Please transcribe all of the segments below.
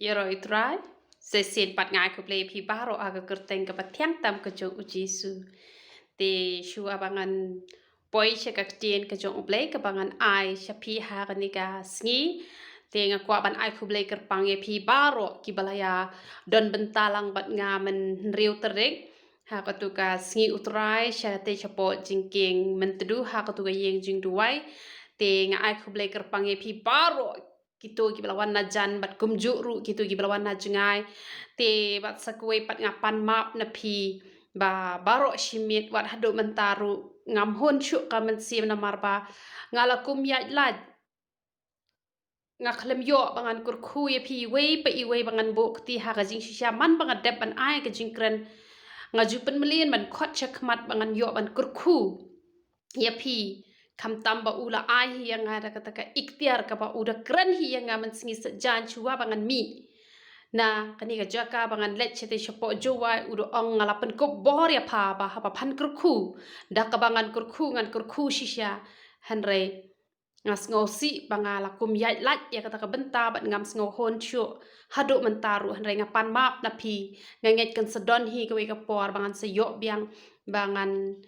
Yero itrai, se sen pat ngai ko play pi baro aga kerteng ke patiang tam ke jong uji su. Te shu abangan poi che ka tien ke jong ublei ke bangan ai shapi ha ka nika sngi. Te nga kwa ban ai ko play ker pange pi baro ki balaya don bentalang bat ngamen riu terik. Ha ka tu ka sngi utrai sha te chapo jingking mentedu ha ka tu ka yeng jing duai. Te nga ai ko play ker pange pi baro gitu ki belawan na jan bat kumju ru gitu ki belawan na jengai te bat sakwe pat ngapan map na pi ba baro shimit wat hado mentaru ngam hon chu ka men sim na marba ngala kum ya lad nga khlem yo bangan kur khu ye pi we pa i we bangan bo ti ha ga jing shisha man bangan dep ban ai ka jing kren nga ju pen melien ban khot cha khmat bangan yo ban kur khu ye pi kam tamba ula ai hi yang ada kata ka ikhtiar ka ba uda keren hi yang ngamen singi sejan chua bangan mi na kani ka jaka bangan let chete shopo jowa udo ong ngalapen ko bor ya pa ba ha pa phan kurku da ka bangan kurku ngan kurku shisha hanre ngas ngosi bangala kum yai lat ya kata ka benta bat ngam sngo hon chu hadu mentaru hanre ngapan map na pi nganget kan sedon hi ka we ka por bangan seyo biang bangan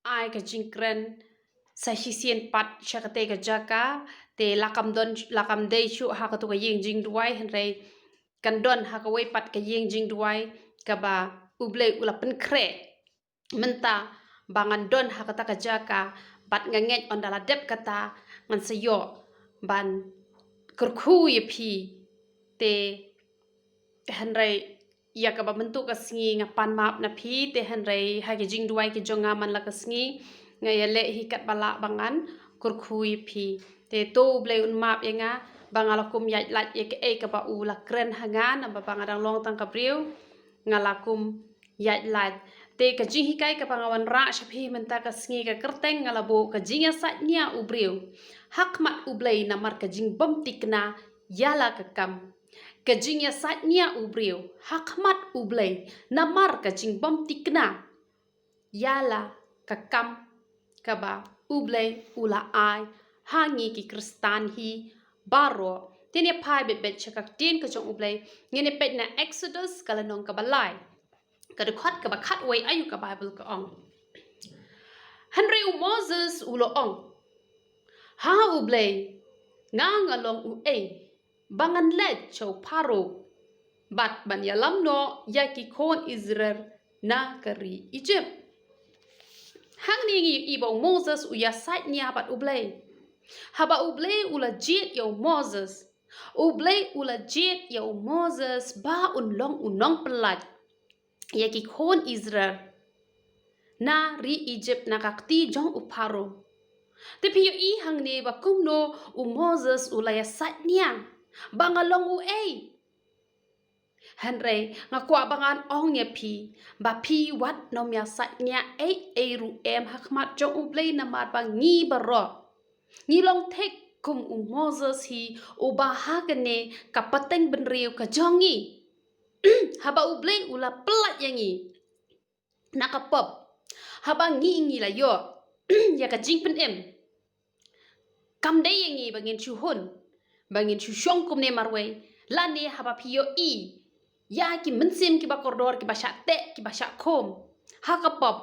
ai ka jingkren sa hisien pat shakate ka jaka te lakam dei chu ha ka tu ka yeng jing duai hanre kan don ha ka we pat ka yeng jing duai ka ba ublei ula pen kre menta bangan don ha ka ta ka jaka bat nganget on dala dep kata ngan seyo ban kurku ye pi te hanre ya ka ba bentuk ka singi ngapan map na pi te hanre ha ke jing duai ke jonga man la ka singi ngaya le hi kat bala bangan kurku ye pi te to blei un map ya nga bangala kum ya lat ye ke ka ba u la kren hanga na ba bangadang long tang ka briew ngalakum ya lat te ka jing hi kai ka bangawan ra shapi menta ka singi ka kerteng ngalabo ka jingiasiad nia u briew khmat u blei namar ka jing bom tikna iala ka kam ka jingiasiad nia u briew khmat u blei namar ka jing bom tikna iala ka kam ka ba u blei ula ai hangi ki kristan hi baro tene pai bet chakak tin ka jong u blei ngene pet na exodus kala nong ka balai ka de khat ka ba khat wei ayu ka bible ka ong henry u moses u lo ong ha u blei ngang along u e bangan let chow paro bat ban yalam no ya ki kon israel na kari egypt hang ni i bo moses u ya sait nia bat u blei haba u blei ula jit yo moses u blei ula jit yo moses ba un long unong pelat ya ki kon israel na ri egypt na kakti jong u paro te piyo i hang ne ba kum no u moses ula ya sait nia bangalong u e henre nga kwa bangan ong ye pi ba pi wat nom ya sat nya e ru em khmat jong u blei na mat ba ngi baro ngi long thek kum u moses hi u ba ha kene ka pateng ben riu ka jongi haba u blei ula pelat yangi na ka pop haba ngi la yo ya ka jing pen em kam dei yangi bangin chu hun bangin chu shong kum ne marwei la ne haba piyo i ya ki mensim ki bakordor ki basha te ki basha khom ha ka pop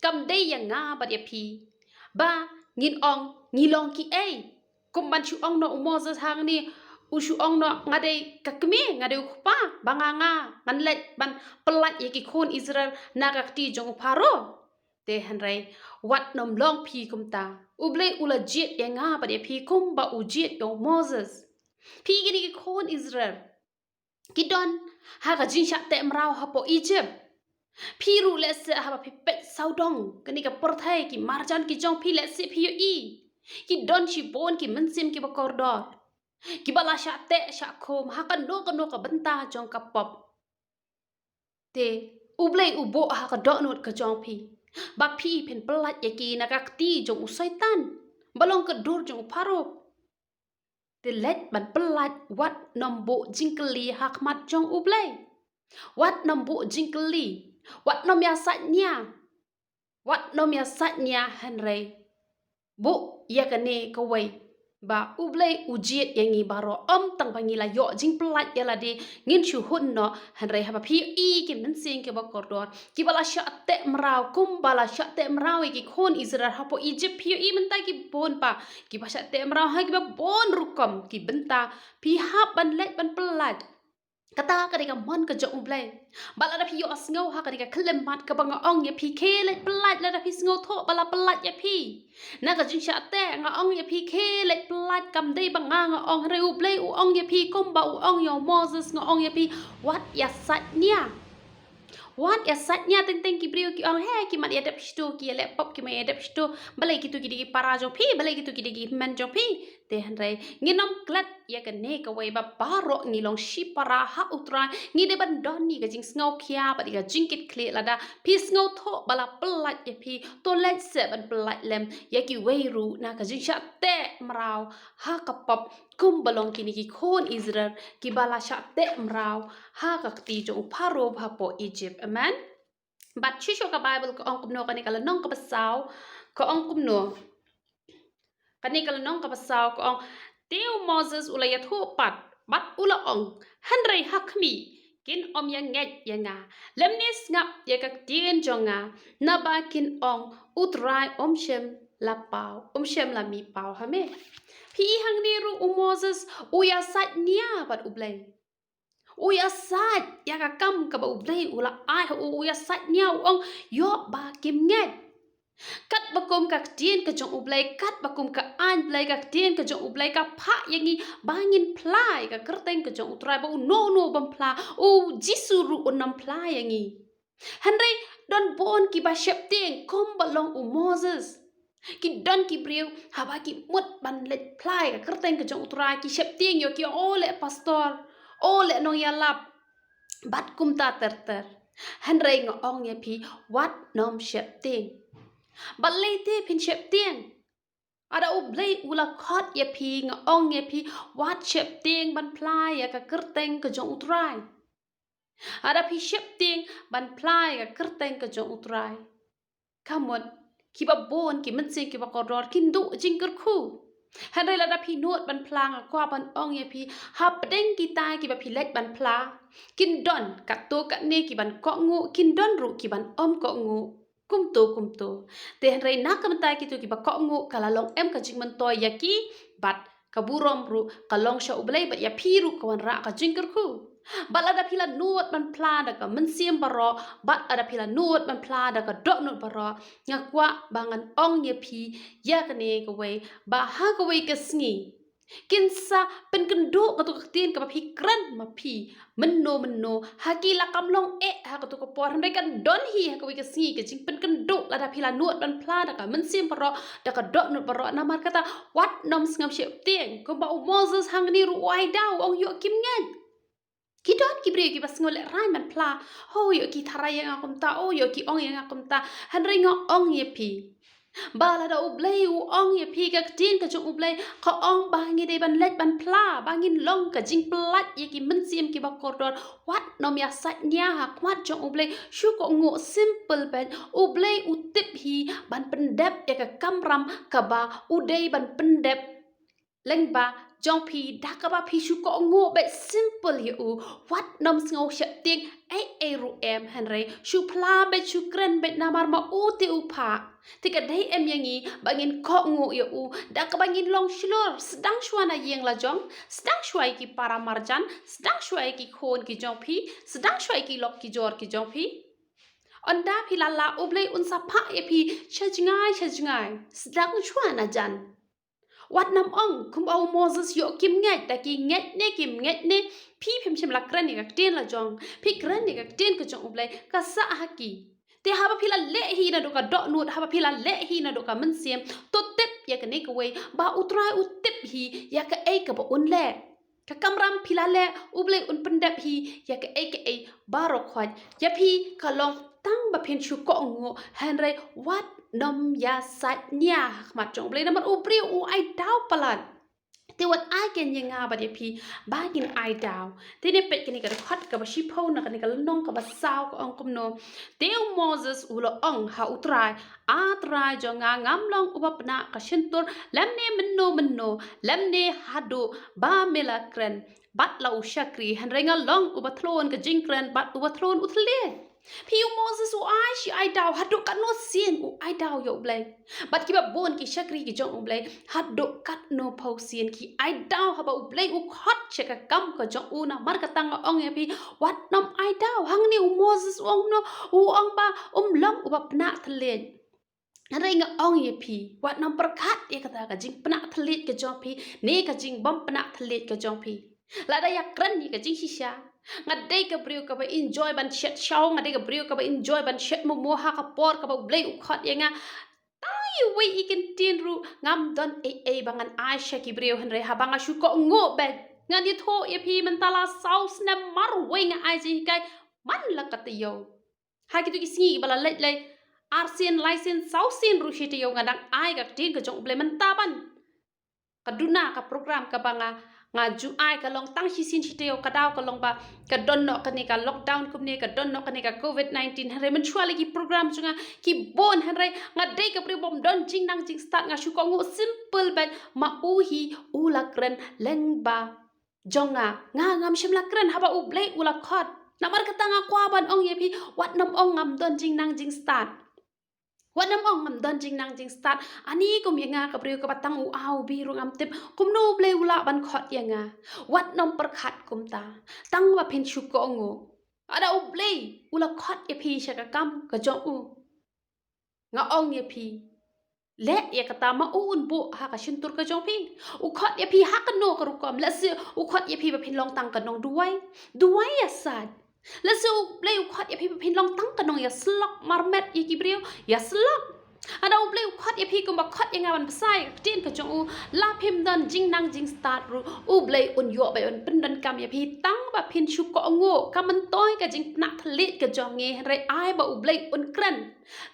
kam dei yang nga ba ya pi ba ngin ong ngilong ki e kum ban chu ong no moses hang ni u chu ong no ngade ka kme ngade pa banga nga ngan let ban pelat ye ki khon israel naga ti jong pharo te hanrai wat nom long pi kum ta u blei ula jet yang nga ba ya pi kum ba u jet yo moses pi gi ki khon israel kidon ha ka jin sha te mrao ha po egypt phiru le se ha phi pet saudong kani ka porthai ki marjan ki jong phi le se phi i ki don chi bon ki mensim ki bakor dor ki bala sha te sha khom ha kan no ka benta jong ka pop te ublei ubo ha ka do not ka jong phi ba phi pen pelat ye ki na ka ti jong u saitan balong ka dur jong pharo te let ban pelat wat nombo jingkeli khmat jong u blei wat nombo jingkeli wat nom ya sat nya henrei bu ya kane ka wei ba U Blei ujiet yang ngi baro tang pangila yo jing pelat yala de ngin shu hun no han rei haba pi ki men sing ke ba kordor ki bala sha te mrau kum bala sha te mrau ki khon Israel hapo Egypt pi menta ki bon pa ki ba sha te mrau ha ki ba bon rukom ki benta pi hap ban let ban pelat kata kadika mon ka Jo U Blei bala da pi yo asngau ha kadika klemat ka banga ong ya pi ke let pelat la da pi sngo tho bala pelat ya pi na ka jing sha te nga ong ya pi ke let pelat kam dei banga nga ong re U Blei u ong ya pi kom ba u ong yo Moses nga ong ya pi wat ya sat nya What ya satnya teng ki briew ki ong he ki mat adap sto ki le pop ki mai adap sto balai ki tu ki digi para jo pi balai ki tu ki digi men jo pi te han rai nginom klat ya ka ne ka wai ba baro ni long shi para ha utra ngi de ban don ni ka jing sngo kya ba diga jingkit kle la da pi sngo tho bala plat ya pi to let se ban plat lem ya ki wai ru na ka jing sha te mrau ha ka pop kum balong kini ki khon Israel ki bala sha te mrau ha ka ti jo paro ba po Egypt amen but chisho ka Bible ko ong kumno kani kala nong ka pasaw ko ong kumno kani kala nong ka pasaw ko ong teo Moses ulayat ho pat bat ula ong hanrei hakmi kin om yang nget yanga lemnis ngap ya ka tien jonga na ba kin ong utrai shem la pau shem la mi pau ha me pi hang ni ru Moses uya sat nia bat U Blei uya sat ya ka kam ka ba U Blei ula ai uya sat nia ong yo ba kim nget kat bakum ka tien ka jong U Blei kat bakum ka an Blei ka tien ka jong U Blei ka pha yangi bangin plai ka kerteng ka jong utrai ba no bam pla u jisuru unam plai yangi hanrei don bon ki ba shep teng kom balong U Moses ki don ki briew haba ki mut ban let plai ka kerteng ka jong utrai ki shep teng yo ki ole pastor ole no yalap bat kum ta ter hanrei ngo ong ya pi wat nom shep teng balai te pin shep teng ada U Blei ula khot ya pi ngo ong ya pi wat shep teng ban plai ya ka kerteng ka jong utrai ada pi shep teng ban plai ka kerteng ka jong utrai kamot ki ba bon ki men sing ki ba kodor kin du jingker khu hanrei la da pi not ban plang kwa ban ong ya pi hap deng ki tai ki ba pi let ban pla kin don ka to ka ne ki ban ko ngu kin don ru ki ban ko ngu kum to te hanrei na kam tai ki tu ki ba ko ngu kala long em ka jing man to ya ki bat ka burom ru ka long sha U Blei ba ya pi ru ka wan ra ka jingker khu bat ada pila nuot ban pla da ka men siem baro bat ada pila nuot ban pla da ka dok nuot baro ngakwa bangan ong ye pi ya ka ne ka wei ba ha ka wei ka sngi kinsa pen kendo ka to ka tien ka pi kran ma pi menno ha ki la kam long ha ka to ka por handai kan don hi ha ka wei ka sngi ka jing pen kendo ada pila nuot ban pla da ka men siem baro da ka dok nuot baro namar kata wat nom sngam shep tien ko ba Moses hang ni ru wai dau ong yo kim ngan ki don ki breu ki bas ngole rai man pla ho yo ki tharai yang akum ta o yo ki ong yang akum ta han ring ong ye pi bala da U Blei u ong ye pi ka tin ka jong U Blei ka ong bangi de ban let ban pla bangin long ka jing plat ye ki men sim ki ba kordor wat nom ya sat nya ha kwat jong U Blei shu ko ngo simple ben U Blei u tip hi ban pendep ye ka kamram ka ba u dei ban pendep leng ba jong pi dakaba pi shu ko ngo bet simple ye u wat nom sngo shat ting ai ru em hanrei shu pla bet shu kren bet namar ma u te u pa tika dei em yangi bangin ko ngo ye u dakaba ngin long shlor sedang shwana yeng la jong sedang shwai ki para marjan sedang shwai ki khon ki jong pi sedang shwai ki lok ki jor ki jong pi onda pi la U Blei un sa pha ye pi chajngai sedang shwana jan wat nam ong kum au Moses yo kim ngai ta ki ngai ne kim ngai ne pi phim chim la kran ni ka ten la jong pi kran ni ka ten ka jong U Blei ka sa ha ki te haba phila le hi na do ka do nut haba phila le hi na do ka men siem to tep ya ka ne ka wei ba utrai u tep hi ya ka ai ka ba un le ka kamram phila le U Blei un pendap hi ya ka ai baro khwat ya pi ka long tang ba phen chu ko ngo hanrei wat nom ya sat nya khmat jong Blei namar U Blei u ai dau palan แต่ว่าไอ้กันยังงาบัดยพีบ้ากินไอดาวที่เนี่ยเป็ดกันนี่ก็คัดกับชิพาวนะกันนี่ก็น้องกับสาวกับองคมโนเตียวโมเสสอุลองหาอุตรายอาตรายจงงามลองอุบปนะกับชินตัวลำเนมันโนลำเนฮัดดูบ้าเมลักรันบัดลาอุชากรีหันเรงลองอุบทโลนกับจิงกรันบัดอุบทโลนอุทเลพี่โมเสสไอชีไอดาวฮัดดูกันโนเซียนไอดาวอยู่เลยบัดคิดว่าบนกิชากรีกิจงอุเลยฮัดดูกันโนพาวเซียนkiไอดาวฮับอุเลยอุขอดเชกกัมก็จงอุนะมารกตังองเอพี่วัดน้ำไอดาวหังนี่โมเสสองโนองบาลองอุบปนะทะเลอะไรเงี้ยองเอพีวัดน้ำประคัดเอกตากะจิงปนะทะเลกะจงพี่นี่กะจิงบัมปนะทะเลกะจงพี่ละได้ยักรันนี่กะจิงชิชาngadai ka briew ka ba enjoy ban shet shaw ngadai ka briew ka ba enjoy ban shet mo ha ka por ka ba blei u khot yenga tai we ikin tin ru ngam don e bangan aisha ki briew han re ha banga shu ko ngo be ngan ye tho ye phi man tala saus na mar we nga ai ji kai man la ka te yo ha ki tu ki si bala le arsian license sausin ru shi te yo ngadang ai ka tin ka jong blei man ta ban kaduna ka program ka banga nga ju ai ka long tang hisin chiteo ka daw ka long ba ka don no ka ni ka lockdown kum ni ka don no ka ni ka covid 19 hare man chwa lagi program chunga ki bon hare nga dei ka pri bom don jing nang jing start nga shu ko ngo simple but ma u hi u la kren leng ba jonga nga ngam shim la kren haba u blei u la khot namar ka tanga kwa ban ong ye phi wat nam ong ngam don jing nang jing startวันน้ำอ่องมันดันจริงนางจริงสตาร์ทอันนี้ก็มีงากับเรียวกับตั้งอูเอาบีรุงอัมติบกุมโนเบลวละบันขอดยังงาวัดน้ำประคัดกุมตาตั้งว่าเพนชุกกงูอะไรอูเบลอุละขอดยพีเชกกรรมกระจงอูงาอ่องยพีและยกตามาอูนบุหากชินตุรกระจงพีอุขอดยพีฮักกันโนกรุกอมและเสืออุขอดยพีแบบเพนลองตังกันนองด้วยยาศาสตร์แล้วสู้เปลวขวัดอย่าพี่พินลองตั้งกันน้องอย่าสลักมารเม็ดยี่กี่เปรี้ยวอย่าสลักอันเอาเปลวขวัดอย่าพี่ก็บอกขวัดยังไงมันภาษาจีนก็จงอูลาพิมดันจิงนางจิงสตาร์รูอูเปลวอุ่นยั่วไปอุ่นเป็นดันกรรมอย่าพี่ตั้งแบบพินชุกก็โง่กำมันต้อยกับจิงหนักทะเลกับจงเงยไรไอ้แบบอูเปลวอุ่นกรัน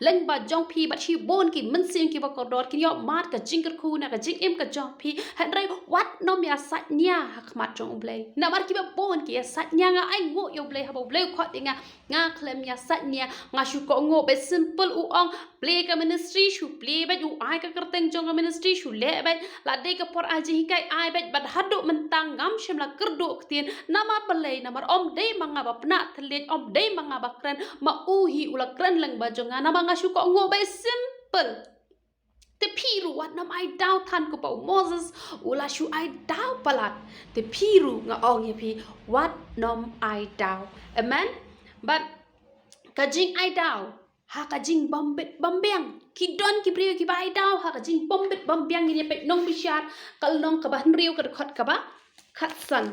เล่นบาจงพี่บัดชีบนกี่มันเสียงกี่บักกอดกี่ยอมาดกับจิงกับคูนะกับจิงเอ็มกับจงพี่เห็นไรวัดน้องมีอาศัยเนี่ยหักมาจงอูเปลวนามากี่แบบบนกี่อาศัยเนี่ยงาไอ้โง่อูเปลวฮับอูเปลวขวัดยังไงงาเคลมยาสัตเนี่ยงาชุกโง่เป็น simple อูองเปลกับ ministry ชูเปลแบบอูไอ้กับกระเตงจงกับ ministry ชูเละแบบลาเด็กกับพออาจีฮิกไอ้แบบบัดฮัดดูมันตังงามชิมละกระดูกเตียนนามาเปลยนามาอมได้มังงาแบบหน้าทะเลอมได้มังงาแบบกรันมาอูฮีอุลกรันลังบาจงงานามังงาชุกโง่เป็น simpleแต่พี่รู้ว่าน้ำไอดาวทันก็บอกโมเสสอุลาชูไอดาวประหลาดแต่พี่รู้งาอองเนี่ยพี่วัดน้ำไอดาวเอเมนบัดกะจิงไอดาวหากะจิงบอมเบ็ดบอมเบียงคิดดอนคิดเรียวคิดไอดาวหากะจิงบอมเบ็ดบอมเบียงนี่เป็ดน้องบิชาร์กัลน้องกับหันเรียวกับขัดกับขัดสัน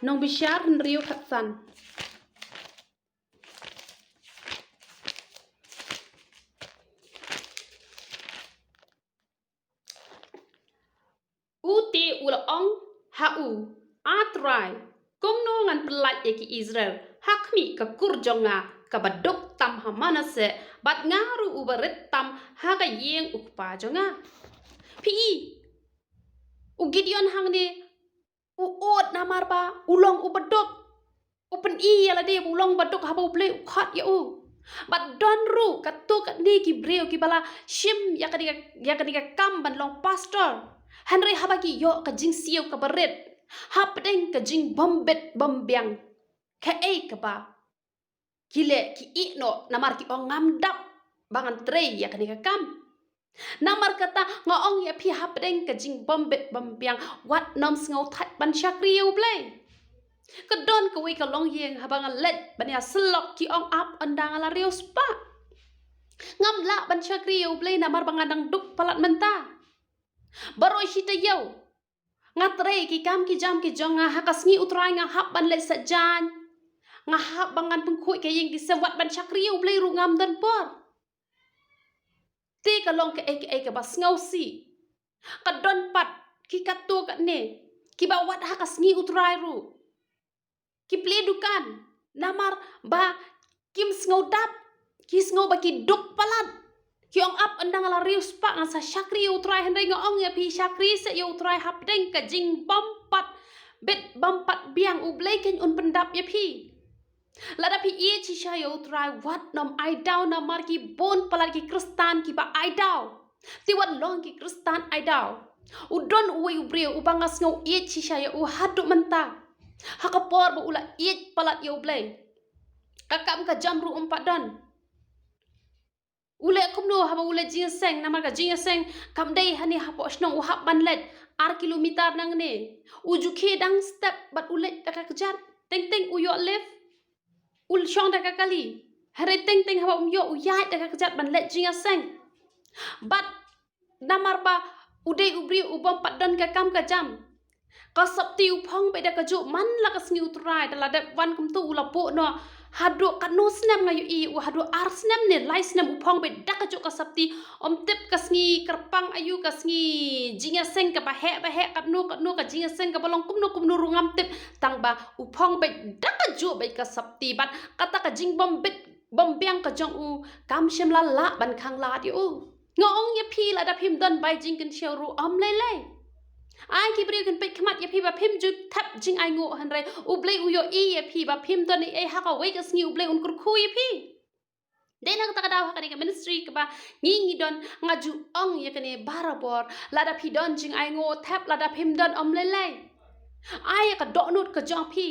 น้องบิชาร์หันเรียวขัดสันอูตีอุลองฮาอูอาตรายกุมโนงันปลัดเอกิอิสราเอลฮักมีกับกุรจงากับบัดดกตัมฮามานาเซบัดงารูอุบริตตัมฮากะเยงอุกปาจงาพี่อุกิดยอนฮังเดอุโอดนามาร์บาอุลองอุบดกอุปนอีอะไรเดอุลองบัดดกฮาบอุเปลอุขัดยาอูบัดดอนรูกัตตุกัดนี่กิเบรวกิบลาชิมยากันดิกกัมบันลองพาสตอร์ฮันเรฮาบากิโยกับจิงเซียวกับเรดฮับเด้งกับจิงบอมเบ็ดบอมเบียงแค่เอกับบ่ากิเลki ino namar ki ong ngamdap bangan trei ya kanika kam namar kata ngaong ya pi hapdeng ka jing bombet bombiang wat nom ngau that ban shakriu blei kedon ka wi ka long yeng habang let ban ya slok ki ong up andang ala riu spa ngam la ban shakriu blei namar bangadang duk palat menta baroi shita yo ngatrei ki kam ki jam ki jonga hakasngi utrai nga hap ban let sajan ngahap bangan pengkhuy kaya yang disewat ban syakriu blei rungam dan por ti kalong ke bas ngausi kadon pat ki katu kat ne ki bawat hakas ngi utrai ru ki pledukan namar ba kim sngodap ki sngo ba ki duk palat ki ong up andang ala riu spa ngasa syakri utrai hendai ngong ya pi syakri se ya utrai hapdeng ka jing bompat bet bompat biang U Blei ken un pendap ya pi lada pi ie chi sha ya utrai wat nom ai dau namar ki bon palat ki kristan ki ba ai dau ti wat long ki kristan ai dau udon uwe u briew ubangas ngau ie chi sha ya u hadu menta hakapor ba ula ie palat ya U Blei kakam ka jamru umpat don ule kumno haba ule jinseng namar ka jinseng kamdei hani hapo snong uhap banlet ar kilometer nang ne ujuke dang step bat ule ka kejat teng teng uyo live ul shong da kali hare teng teng haba umyo uyai da kejat banlet jinseng bat namar ba ude ubri ubam padon ka kam ka jam kasap tiu phong be da kaju man la ka sngi utrai da la da wan kum tu ula po no hadu kanu snam ngayu I u hadu ar snam ne lai snam upong be dak kaju kasapti om tip kasngi kerpang ayu kasngi jinga seng ka ba he kanu ka jinga seng ka balong kumno rungam tip tang ba upong be dak kaju be kasapti bat kata ka jing bom bit bom biang ka jong u kam shem la ban khang la di u ngong ye pi la da phim don bai jing kan sheu ru om le ai ki briew kan pet khmat ya phi ba phim ju thap jing ai ngo han re U Blei u yo I ya phi ba phim ton ai ha ka wei ka sngi U Blei un kur khu ya phi den nak ta daw ha ka ministry ka ba ngi don ngaju ong ya kane barabor la da phi don jing ai ngo thap la da phim don om le ai ka do nut ka jong phi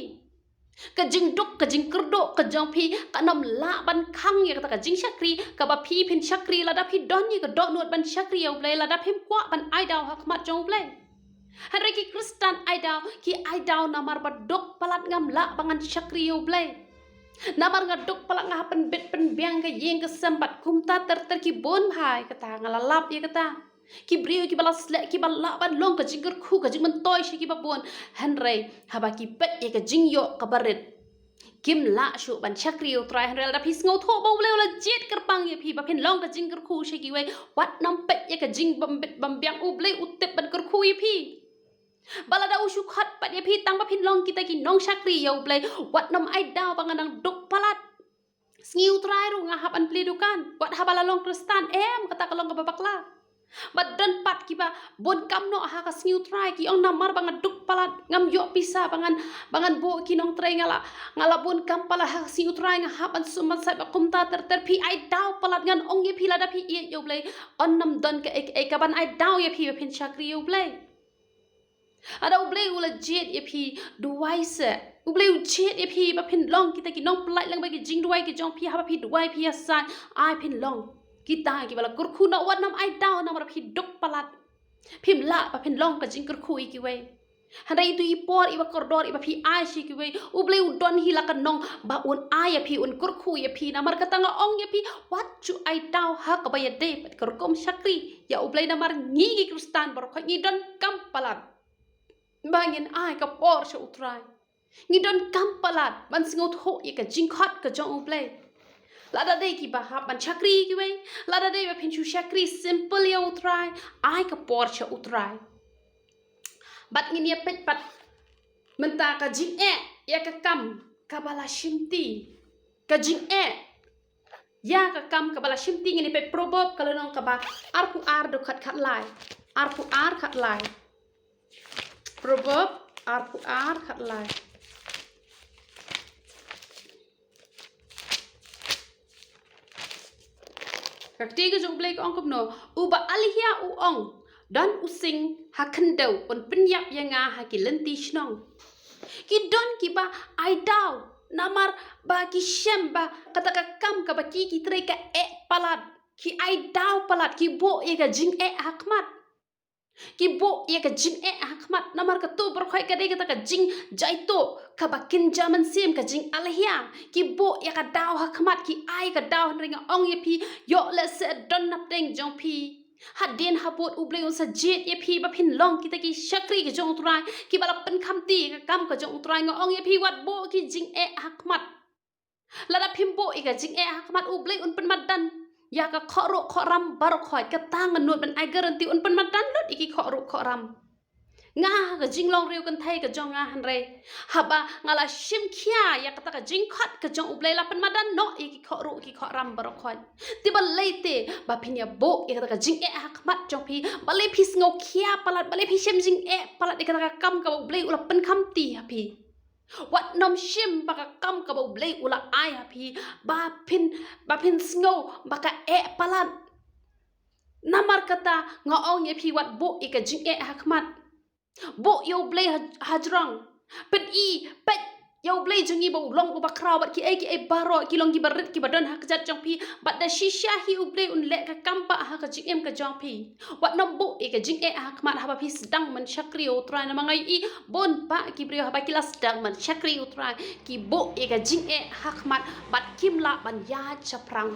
ka jing duk ka jing kerdo ka jong phi ka nam la ban khang ya ka jing shakri ka ba phi phin shakri la da phi don ni ka do nut ban shakri ya U Blei la da phim kwa ban ai daw ha khmat jong U Blei Hari ki Kristan ai daw namar badok palat ngam la bangan syakri U Blei namar ngadok palat ngahapen bet pen biang ka yeng ka sembat kumta ter ki bon bhai kata ngalalap ya kata ki briew ki balas le ki balla ban long ka jingger khu ka jing mentoy shi ki babon hanrei haba ki pet ya ka jing yo ka baret kim la shu ban syakri U trai hanrei da phis ngau tho ba U Blei la jet kerpang ya phi ba phin long ka jingger khu shi ki we wat nam pet ya ka jing bam bet bam biang U Blei utep ban ker khu ya phi balada usu khat pat ya phi tang ba phin long kita ki nong syakri ya U Blei wat nom ai daw banganang dok palat sngiu trai ru nga hap an pli dukan wat habala long kristan kata kalong ka babakla bat dan pat ki ba bon kam no ha ka sngiu trai ki ong namar bangan dok palat ngam yo pisa bangan bo ki nong trai ngala bon kam pala ha sngiu trai nga hap an sumat sai ba kumta ter phi ai daw palat ngan ong ye phi la da phi ye ya U Blei on nam don ka ek ka ban ai daw ye phi ba phin syakri ya U Blei ada U Blei ula jet ya phi duai se U Blei jet ya phi ba phin long kita ki nong plai lang ba ki jing duai ki jong phi ha ba phi duai phi asai ai phin long kita ki bala kur khu na wat nam ai daw na mar phi dok palat phim la ba phin long ka jing kur khu ki we handa itu ipor iba kordor iba phi ai shi ki we U Blei u don hi la ka nong ba un ai ya phi un kur khu ya phi na mar kata nga ong ya phi wat chu ai daw ha ka ba ya de pat kur kom syakri ya U Blei na mar ngi ki kristan bar kho ngi don kam palat bangin ai ka por sha utrai ngi don kam palat ban singo tho ye ka jingkhat ka jong U Blei lada dei ki ba ha ban chakri ki we lada dei ba phin chu chakri simple ya utrai ai ka por sha utrai bat ngin ye pet pat menta ka jing ya ka kam ka bala shimti ka jing ya ka kam ka bala shimti ngini pe proverb kalau nong ka ba ar pu ar do khat lai ar pu ar khat lai proverb ar pu ar khat lai kakti ke jong Blei ko ong kopno u ba alihia u ong dan using hakendau on penyap yanga hakilenti snong ki don ki ba ai daw namar ba ki shem ba kata ka kam ka ba ki tre ka palat ki ai daw palat ki bo ye ka jing hakmat ki bo ye ka jing khmat namar ka tu ber khoi ka de ka jing jaito ka ba kin jaman sim ka jing alhia ki bo ye ka daw ha khmat ki ai ka daw ring ong ye phi yo le se don nap deng jong phi hadin hapot U Blei sa jet ye phi ba phin long ki ta ki shakri ki jong trai ki bala pen kham ti ka kam ka jong trai nga ong ye phi wat bo ki jing ha khmat la da phim bo i ka jing ha khmat U Blei un pen madan ya ka khoro khoram bar khoi ka tang nut ban ai garanti un pen madan lut iki khoro khoram nga ka jing long riu kan thai ka jong nga han re haba ngala shim khia ya kata ka jing khat ka jong ublei la pan madan no ki kho ru ki kho ram bar khon ti ba leite ba phinya bo ya kata ka jing khmat jong phi ba le phi sngo khia palat ba le phi shem jing palat ya kata ka kam ka ublei ula pan kham ti ha phi wat nom shim ba ka kam ka ublei ula ai ha phi ba phin sngo ba ka palat namar kata ngaong ye phi wat bo ka jing khmat bo yo blei hajrong pet pet yo blei jungi bo long ba kraw bat ki baro ki long ki barit ki badan hak jat jong pi bat da shisha hi u blei un le ka kampa ha ka jing ka jong pi wat nam bo ka jing hak mat ha ba pi sedang man syakri utra na mangai bon pa ki brio ha ba ki las sedang man syakri utra ki bo ka jing hak mat bat kim la ban ya chaprang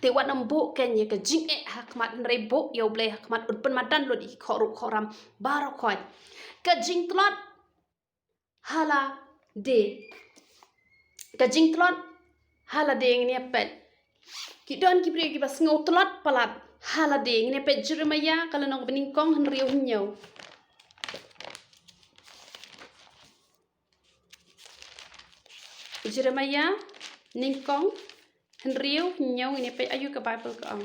te wat nam bo ken ye ka jing hak mat re bo yo blei hak mat un pen madan lo di khoru khoram baro khoi ka jing tlot hala de ka jing tlot hala de ngene pet ki don ki pri ki bas ngo tlot palat hala de ngene pet Jeremia kala nong bening kong han riu nyau Jeremia ning kong han riu nyau ngene pet ayu ka Bible ka ang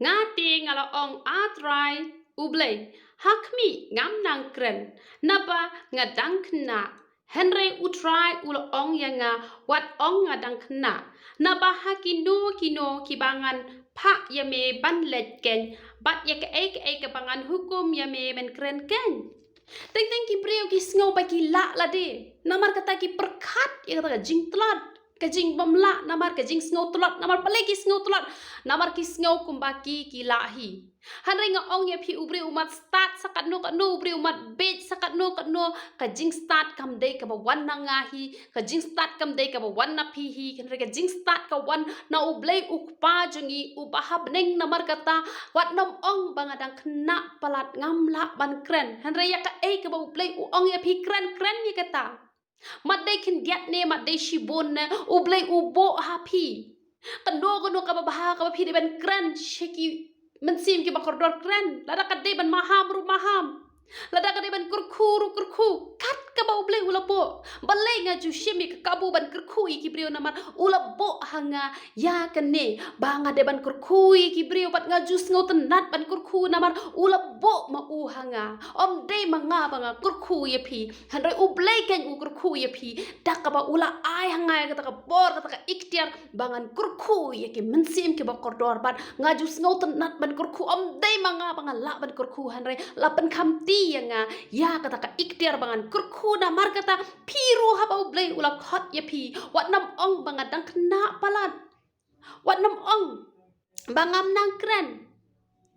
ngati ngala ong atrai U Blei hakmi ngam nang kren napa ngadang khna henry utrai ul ong yanga wat ong ngadang khna napa hakino kino kibangan pha yame ban let ken bat ya ke bangan hukum yame ben kren ken teng ki preo ki sngo ba ki la de namar kata ki perkhat ya kata jing tlat kajing bamla namar kajing sngo tlat namar pale ki sngo tlat namar ki sngo kumbaki ki lahi hanre nga ong ya phi ubri umat start sakat no ubri umat bet sakat no kajing start kam dei ka ba wan na ngahi kajing start kam dei ka ba wan na phi hi hanre kajing start ka wan na ublei ukpa jungi ubahab neng namar kata wat nom ong bangadang khna palat ngamla ban kren hanre ya ka ba ublei u ong ya phi kren ni kata mat dei kin diat ne mat dei shibon ne ublei ubo hapi kando ka babaha ka phi de ban kran sheki mensim ki bakordor kran lada ka de ban maham lada ka de ban kurku kat ka ba ublei ulapo balai nga ju shemi ka kabu ban kurku ki brio namar ulapo hanga ya kane banga de ban kurku ki brio bat nga ju sngo tenat ban kurku namar ulapo ma u hanga om de manga banga kurku ye phi handai ublei ken u kurku ye phi dak ka ba ula ai hanga ka bor ka ikhtiar bangan kurku ye ki mensim ki bakordor bat nga ju sngo tenat ban kurku om de manga banga la ban kurku handai lapan khamti yanga ya kata ka ikhtiar bangan kurku na mar kata piru haba ublei ula khot ye phi wat nam ong bangadang khna palat wat nam ong bangam nang kren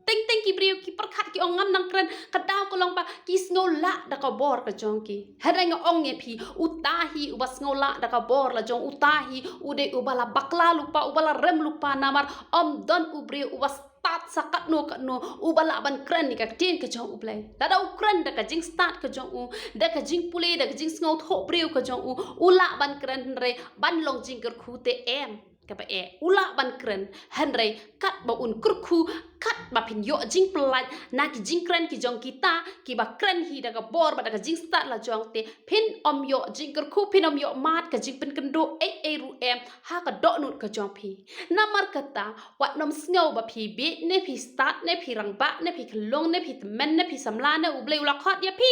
teng ki brio ki perkhat ki ongam nang kren kadaw ko long ba ki sngola da ka bor ka jong ki hadang ong ye phi utahi ubas ngola da ka bor la jong utahi ude ubala bakla lupa ubala rem lupa namar om don ubrio ubas start sakat no ubala ban kren ni ka tin ka jong ublei da ukren da ka jing start ka jong u da ka jing pule da ka jing sngo tho brio ka jong u ula ban kren re ban long jing ker khu te em ka ba ula ban kren henry kat ba un kurku kat ba pin yo jing plat na ki jing kren ki jong kita ki ba kren hi da ka bor ba da ka jing start la jong te pin om yo jing kurku pin om yo mat ka jing pin kendo ru em ha ka do nut ka jong phi namar kata wat nom sngo ba phi be ne phi start ne phi rang ba ne phi khlong ne phi men ne phi samla ne ublei ula khot ya phi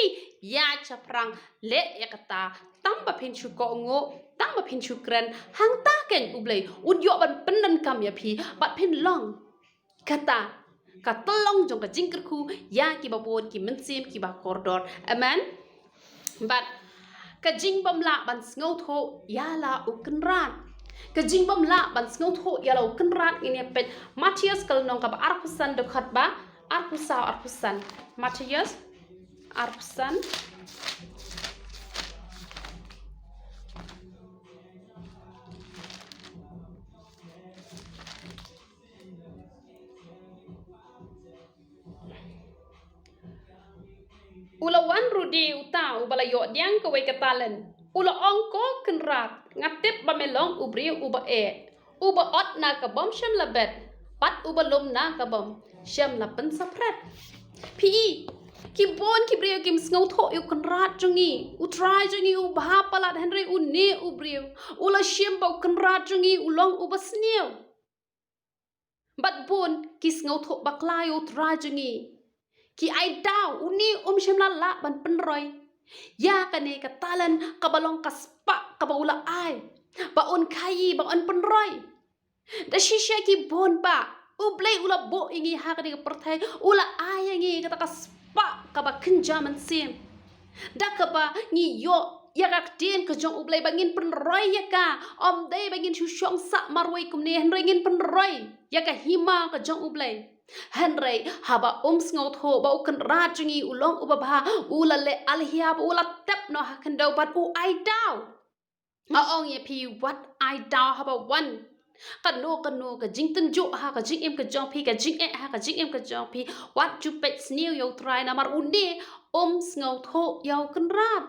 ya chaprang le ya kata tam ba pin chu ko ngo tam ba pin chu kren hang ta ken ublei un yo ban pendan kam ya phi bat pin long kata ka tolong jong ka jingker khu ya ki ba bon ki mensim ki ba kordor amen bat ka jing bam la ban sngo tho ya la u kenrat ka jing bam la ban sngo tho ya la u kenrat ini pet Matius kal nong ka ba arpusan de khat ba arpusan Matius arpusan ulawan rudi uta ubala yo diang ko we katalen ula ongko kenrat ngatip ba melong ubri uba uba ot na ka bom shem la bet pat uba lum na ka bom shem la pen sapret pi ki bon ki breu kim sngo tho yu kan rat jungi u try jungi u bha palat henry u ne u breu u la shem ba kan rat jungi u long u basneu bat bon ki sngo tho bakla yu try jungi ki ai dau u ne shem la ban pen roi ya ka ne ka talan ka balong ka spa ka ba ula ai ba on kai ba on pen roi da shisha ki bon ba u blei ula bo ingi ha ka ni perthai ula ai ngi ka ta spa ka ba kinja man sim da ka ba ni yo ya ka tien ka jong u blei ba ngin pen roi ya ka om dei ba ngin shu shong sa marwai kum ne hen roi ngin pen roi ya ka hima ka jong u blei henry haba sngo tho ba kan ra jungi ulong u ba ula le alhia ba ula tep no ha kan do bat u ai dau ong ye pi what ai dau haba one kan no ka jing tan jo ha ka jing em ka jong pi ka jing e ha ka jing em ka jong pi what you pet snew yo try na mar unde sngo tho yo kan rat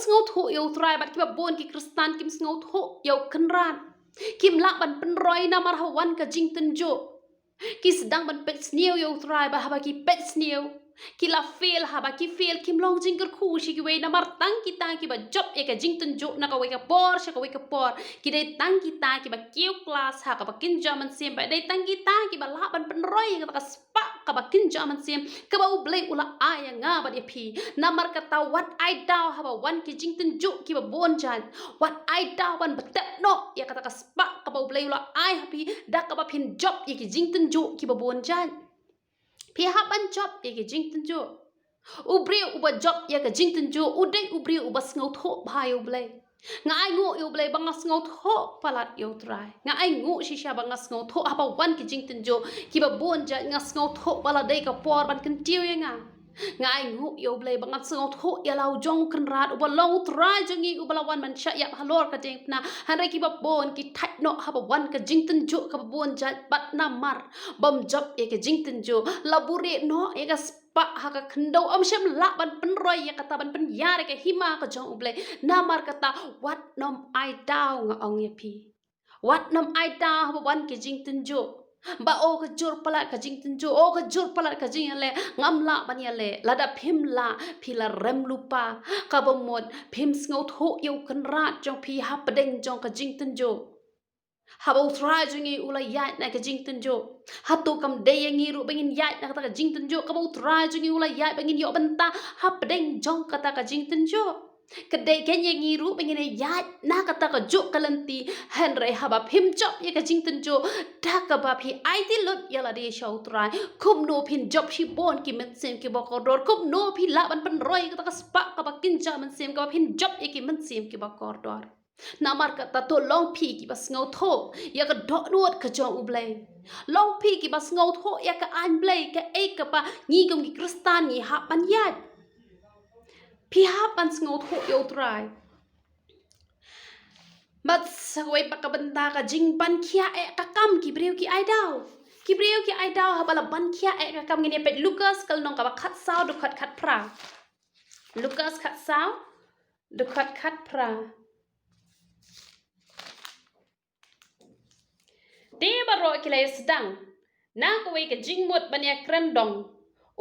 sngo tho yo try bat ki ba bon ki kristan kim sngo tho yo kan rat kim la ban pen roi na mar ha one ka jing tan jo ki sedang ban pet snew yo try ba haba ki pet snew ki la fail haba ki fail kim long jing ker khu shi ki we na mar tang ki ba job e ka jing tan jo na ka we ka por sha ka we ka por ki dei tang ki ba kiu class ha ka ba kin jaman sim ba dei tang ki ba la ban pen roi ka spa ka ba kin jaman sim ka ba u blei ula aya nga ba de pi na mar ka ta what I daw haba one ki jing tan jo ki ba bon jan what I daw ban ba tep no ya ka ta spa ka ba u blei ula ai happy da ka ba pin job ye ki jing tan jo ki ba bon jan pi ha ban job ye ki jing tan jo u breu u ba job ye ka jing tan jo u dei u breu u ba sngo tho ba u blei nga ai ngu u blei ba nga sngo tho palat yo try nga ai ngu shi sha ba nga sngo tho ha ba wan ki jing tan jo ki ba bon jan nga sngo tho pala dei ka por ban kan tiu ye nga ai ngu yo blei ba nga sngo tho ya lau jong kan rat u ba long try jongi u ba wan man sha ya halor ka ding na han re ki ba bon ki thai no ha ba wan ka jing tan jo ka ba bon jan bat namar bom job ye ka jing tan jo labure no ye ka pa ha ka khndo shem la ban pen roi ya kata ban pen ya re ka hima ka jong u blei namar kata what nom I daw nga ong ye pi what nom I daw ha ba wan ki jing tan jo ba o ka jur pala ka jing tan jo o ka jur pala ka jing le ngam la ban ya le la da phim la phi la rem lupa ka ba mod phim sngo tho yo kan ra jong pi ha padeng jong ka jing tan jo ha ba try jungi ula ya na ka jing tan jo ha to kam de yangi ru bangin ya na ka jing tan jo ka ba try jungi ula ya bangin yo banta ha padeng jong ka ta ka jing tan jo kedai ken yangi ru bangin ya na ka ta ka jo kalanti henry ha ba phim job ye ka jing tan jo da ka ba phi ai ti lot ya la de show try kum no phin job shi bon ki men sem ki ba ko dor kum no phi la ban pan roi ka ta ka spa ka ba kin ja men sem ka ba phin job ye ki men sem ki ba ko dor namar kata to long pi ki bas ngau tho ya ka do nuot ka jong u blei long pi ki bas ngau tho ya ka an blei ka e ka pa ngi gum ki kristan ni ha pan yat pi ha pan ngau tho yo try bat sagwai pa ka banda ka jing pan khia e ka kam ki breu ki ai daw ha bala ban khia e ka kam ngi pe lucas kal nong ka ba khat sao du khat pra lucas khat sao du khat pra te baro kilai sedang na ko we ka jing mot bania krem dong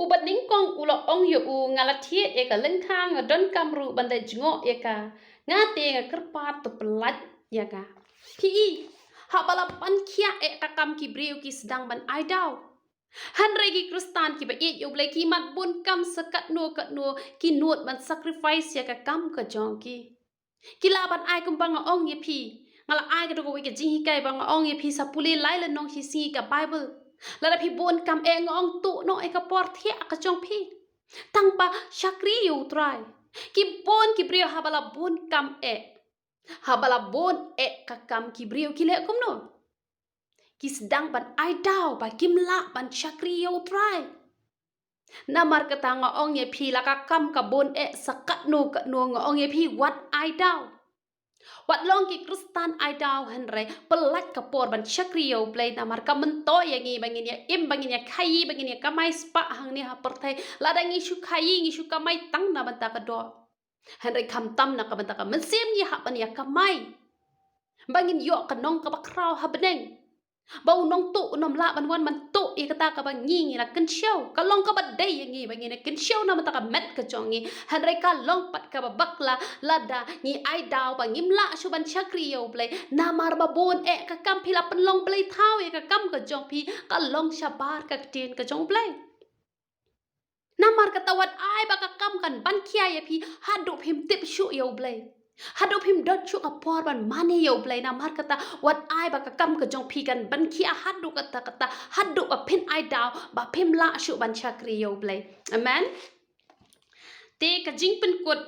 u bat ning kong u lo ong yo u ngala thie e ka leng khang don kam ru ban dai jingo e ka nga te nga kerpa to pelat ya ka pi ha bala pan khia e ka kam ki breu ki sedang ban ai daw han re ki kristan ki ba e yo blai ki mat bun kam sakat no ki nuot ban sacrifice ya ka kam ka jong ki la ban ai kum bang ong ye pi ngala ai ka ko we ka jing kai bang ong ye pi sa puli lai la nong si si ka bible la da pi bon kam e ngong tu no e ka por thia ka chong pi tang pa shakri yu try ki bon ki brio habala bon kam e habala bon e ka kam ki brio ki le kum no ki sedang ban ai daw ba kim la ban shakri yu try namar kata nga ong ye pi la ka kam ka bon e sakat no ka no nga ong ye pi what ai daw wat long ki kristan ai daw henre pelat ka por ban shakriyo play namar ka mento yangi bangin ya im bangin ya khai bangin ya kamai spa hang ni ha perthai ladang isu khai isu kamai tang na banta ka do henre kham tam na ka banta ka mensim ni ha ban ya kamai bangin yo kanong ka bakraw habneng bau nong tu nom la ban wan man tu I kata ka bang ngi la ken show ka long ka badai ngi bangin ken show na mata ka met ka chongi han re ka long pat ka bakla lada ngi ai daw ba ngim la shu ban chakri yo blei namar ba bon ka kam phila pan long blei thau ka kam ka jong phi ka long shabar ka tin ka jong blei namar ka tawat ai ba ka kam kan ban khia ya phi hadu phim tip shu yo blei hadu phim dot chu ka por ban mani yo blei namar kata wat ai ba ka kam ka jong phi kan ban khia hadu kata hadu ba phin ai daw ba phim la shu ban chakri yo blei amen te ka jing pen kut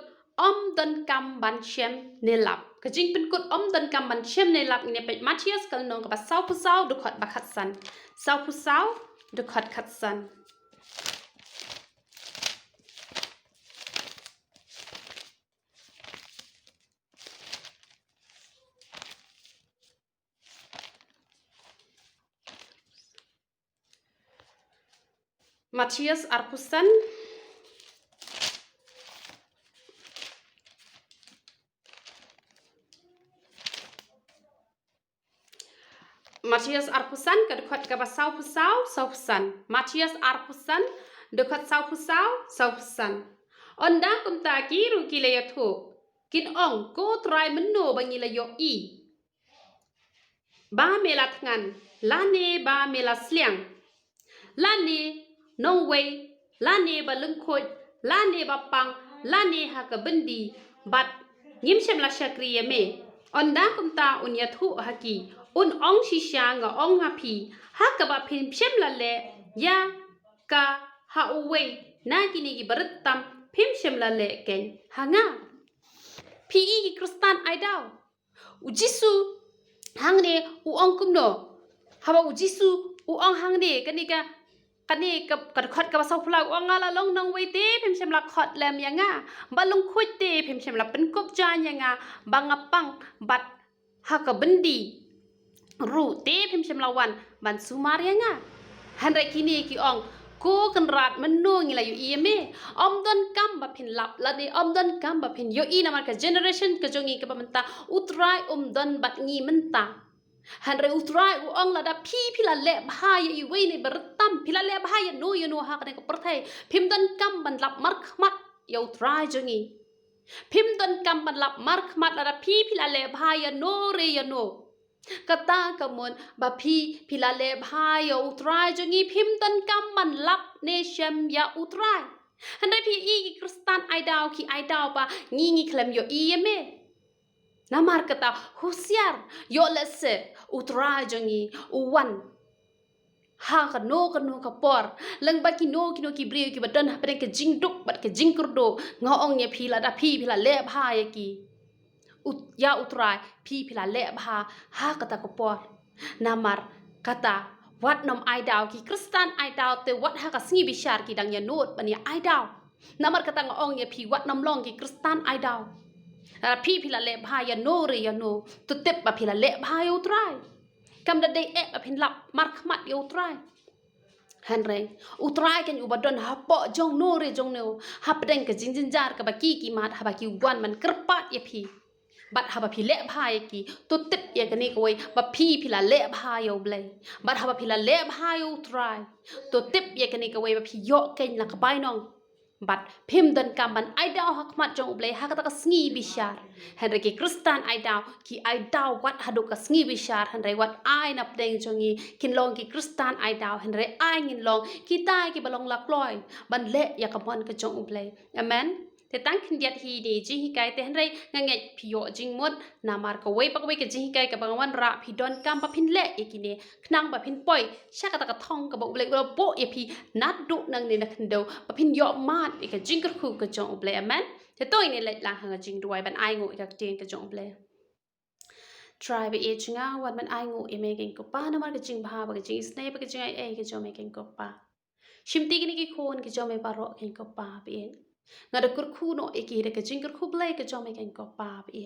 don kam ban shem ne lap ka jing pen kut don kam ban shem ne lap ne pe Matthias kal nong ka ba sau pu sau du khat ba khat san sau pu sau du khat khat san Matthias arpusan Matthias arpusan ka dekat ka basau pusan Matthias arpusan dekat sau pusan onda kum ta ki ru ki le yathu kin ong ko try menno bangi la yo I ba mela tngan lane ba mela sliang lane nong wei lane ba lengkhoj lane ba pang lane ha ka bendi bat ngim shem la shakri yame onda kum ta un yathu haki un ong shisha nga ong hapi haka ba phin phem la le ya ka ha uwei na kini gi baratam phim shem la le ken hanga pi gi kristan aidaw u jisu hangne u ong kumno hawa u jisu u ong hangne kanika kani ka khot ka sau phula ong ngala long nong wei te phim shem la khot lem yanga ba long khoj te phim shem la pen kop jan yanga bangapang bat haka bendi ru te phim shem lawan ban sumaria nga han re kini ki ong ko kan rat menno ngi la yu ime om don kam ba phin lap la de om don kam ba phin yo I na mar ka generation ka jongi ka pamenta utrai don bat ngi menta han re utrai u ong la da phi la le bha ye wei ne bertam phi la le bha ye no ha ka ka perthai phim don kam ban lap mar khmat yo utrai jongi phim don kam ban lap mar khmat la da phi la le bha ye no re ye no kata kamon ba phi la le bha yo utrai jongi phim don kam ban lap ne shem ya utrai handai phi I kristan ai daw ki ai daw ba ngi klem yo I me namar kata husiar yo lese utrai jongi uwan ha ka no ka por lang ba ki no ki briew ki badan ha pre ke jing duk bat ke jing kurdo ngong ye phi la le bha ye ki ya utrai phi la le bha ha kata ko por namar kata wat nom ai daw ki kristan ai daw te wat ha ka sngi bishar ki dang ya not ban ya ai daw namar kata ngong ye phi wat nom long ki kristan ai daw phi la le bha ya no re ya no tu tep ba phi la le bha ya utrai kam da dei ba phin lap mar khmat ya utrai han re utrai ken ubadon ha po jong no re jong no ha pedeng ke jinjar ka ba ki mat ha ba ki wan man kerpat ye phi bat ha ba phi le bha ye ki to tip ye kani koi ba phi la le bha yo blei bat ha ba phi la le bha yo utrai to tip ye kani koi ba phi yo ken la ka bai nong bat phim dan kam ban ai daw ha khmat jong blei ha ka sngi bishar han re ki kristan ai daw ki ai daw wat ha do ka sngi bishar han re wat ai nap deng jongi kin long ki kristan ai daw han re ai ngin long ki tai ki balong lak loi ban le ya ka mon ka jong blei amen te tang kin diat hi de ji hi kai te han re ngange phio jing mot namar ka wei pak wei ka ji hi kai ka bangwan ra phi don kam pa phin le ekine knang ba phin poi sha ka ta ka thong ka bo blei ko bo ye phi nat du nang ne na khndo pa phin yo mat e ka jing ka khu ka jong blei amen te toi ne le la hanga jing duai ban ai ngo ka ten ka jong blei try ba e chinga wat ban ai ngo e me ken ko pa namar ka jing bha ba ka jing snai ba ka jing ai e ka jong me ken ko pa shimti ki ni ki khon ki jong me ba ro ken ko pa bi ngada kurku no eki de ka jing kurku blai ka jong me ken ko pa bi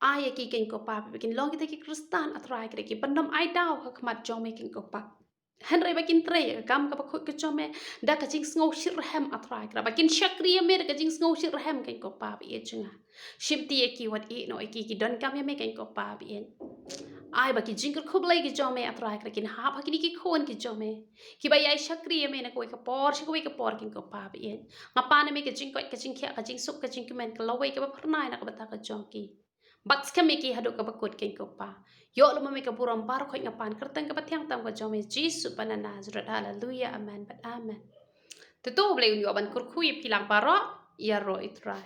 ai eki ken ko pa bi ken long ki kristan atrai ki pandom ai daw ka khmat jong me ken ko pa Henry bakin tray gam ka bakut ke jome da ka jing snow shir hem atrai kra bakin shakri me ka jing snow shir hem ken ko pa bi chinga shimti e ki wat e no e ki don kam me ken ko pa bi en ai baki jing ko blai ki jome atrai kra kin ha ba ki khon ki jome ki ba yai shakri me na ko ka por shi ko ka por ken ko pa bi en ngapa ne me ka jing kya ka jing sup ka jing men ka lawai ka ba pernai na ka ba ta ka jongki Baks kami ki haduk ka bakut ken ko pa. Yo lo mami ka buram bar ko ngapan kerteng ka patyang tam ka jome Jesu panana zurat haleluya amen but amen. Tutu blay unyo ban kurkuy pilang paro ya ro itrai.